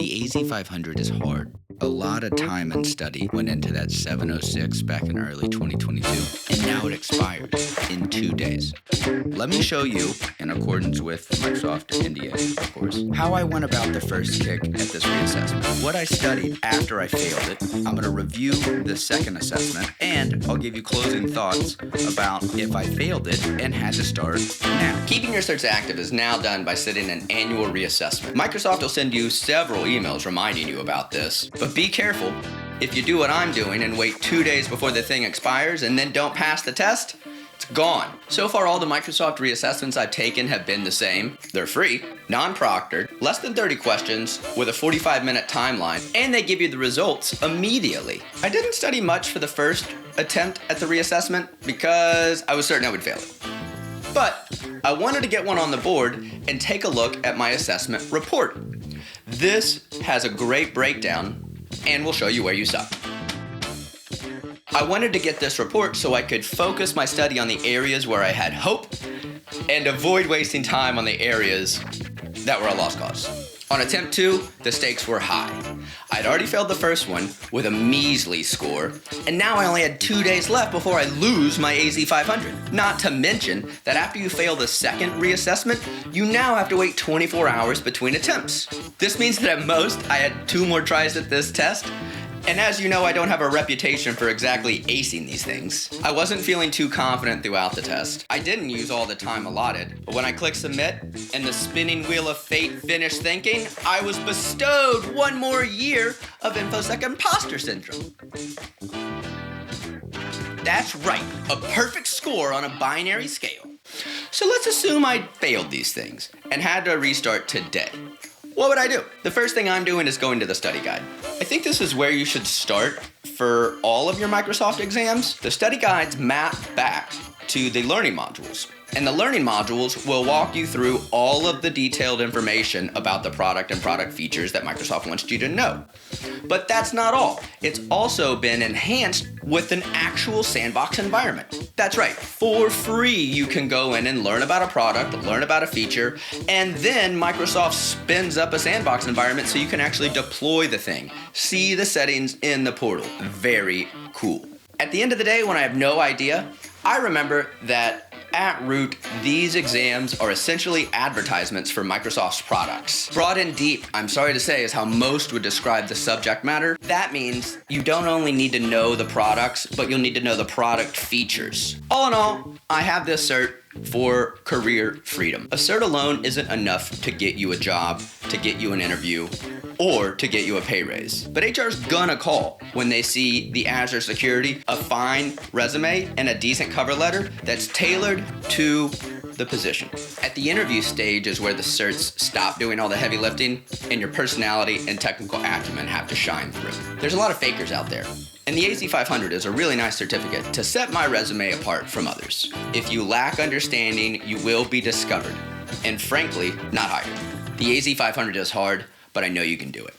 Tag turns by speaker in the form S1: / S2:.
S1: The AZ-500 is hard. A lot of time and study went into that 706 back in early 2022, and now it expires in 2 days. Let me show you, in accordance with Microsoft NDA, of course, how I went about the first kick at this reassessment, what I studied after I failed it. I'm going to review the second assessment, and I'll give you closing thoughts about if I failed it and had to start now.
S2: Keeping your certs active is now done by setting an annual reassessment. Microsoft will send you several emails reminding you about this, but be careful. If you do what I'm doing and wait 2 days before the thing expires and then don't pass the test, it's gone. So far, all the Microsoft reassessments I've taken have been the same. They're free, non-proctored, less than 30 questions with a 45-minute timeline, and they give you the results immediately. I didn't study much for the first attempt at the reassessment because I was certain I would fail it. But I wanted to get one on the board and take a look at my assessment report. This has a great breakdown and will show you where you suck. I wanted to get this report so I could focus my study on the areas where I had hope and avoid wasting time on the areas that were a lost cause. On attempt 2, the stakes were high. I'd already failed the first one with a measly score, and now I only had 2 days left before I lose my AZ-500. Not to mention that after you fail the second reassessment, you now have to wait 24 hours between attempts. This means that at most, I had 2 more tries at this test, and as you know, I don't have a reputation for exactly acing these things. I wasn't feeling too confident throughout the test. I didn't use all the time allotted, but when I clicked submit and the spinning wheel of fate finished thinking, I was bestowed 1 more year of InfoSec imposter syndrome. That's right, a perfect score on a binary scale. So let's assume I failed these things and had to restart today. What would I do? The first thing I'm doing is going to the study guide. I think this is where you should start for all of your Microsoft exams. The study guides map back to the learning modules, and the learning modules will walk you through all of the detailed information about the product and product features that Microsoft wants you to know. But that's not all. It's also been enhanced with an actual sandbox environment. That's right, for free you can go in and learn about a product, learn about a feature, and then Microsoft spins up a sandbox environment so you can actually deploy the thing. See the settings in the portal. Very cool. At the end of the day, when I have no idea, I remember that at root, these exams are essentially advertisements for Microsoft's products. Broad and deep, I'm sorry to say, is how most would describe the subject matter. That means you don't only need to know the products, but you'll need to know the product features. All in all, I have this cert for career freedom. A cert alone isn't enough to get you a job, to get you an interview, or to get you a pay raise. But HR's gonna call when they see the Azure Security, a fine resume, and a decent cover letter that's tailored to the position. At the interview stage is where the certs stop doing all the heavy lifting and your personality and technical acumen have to shine through. There's a lot of fakers out there, and the AZ-500 is a really nice certificate to set my resume apart from others. If you lack understanding, you will be discovered, and frankly, not hired. The AZ-500 is hard, but I know you can do it.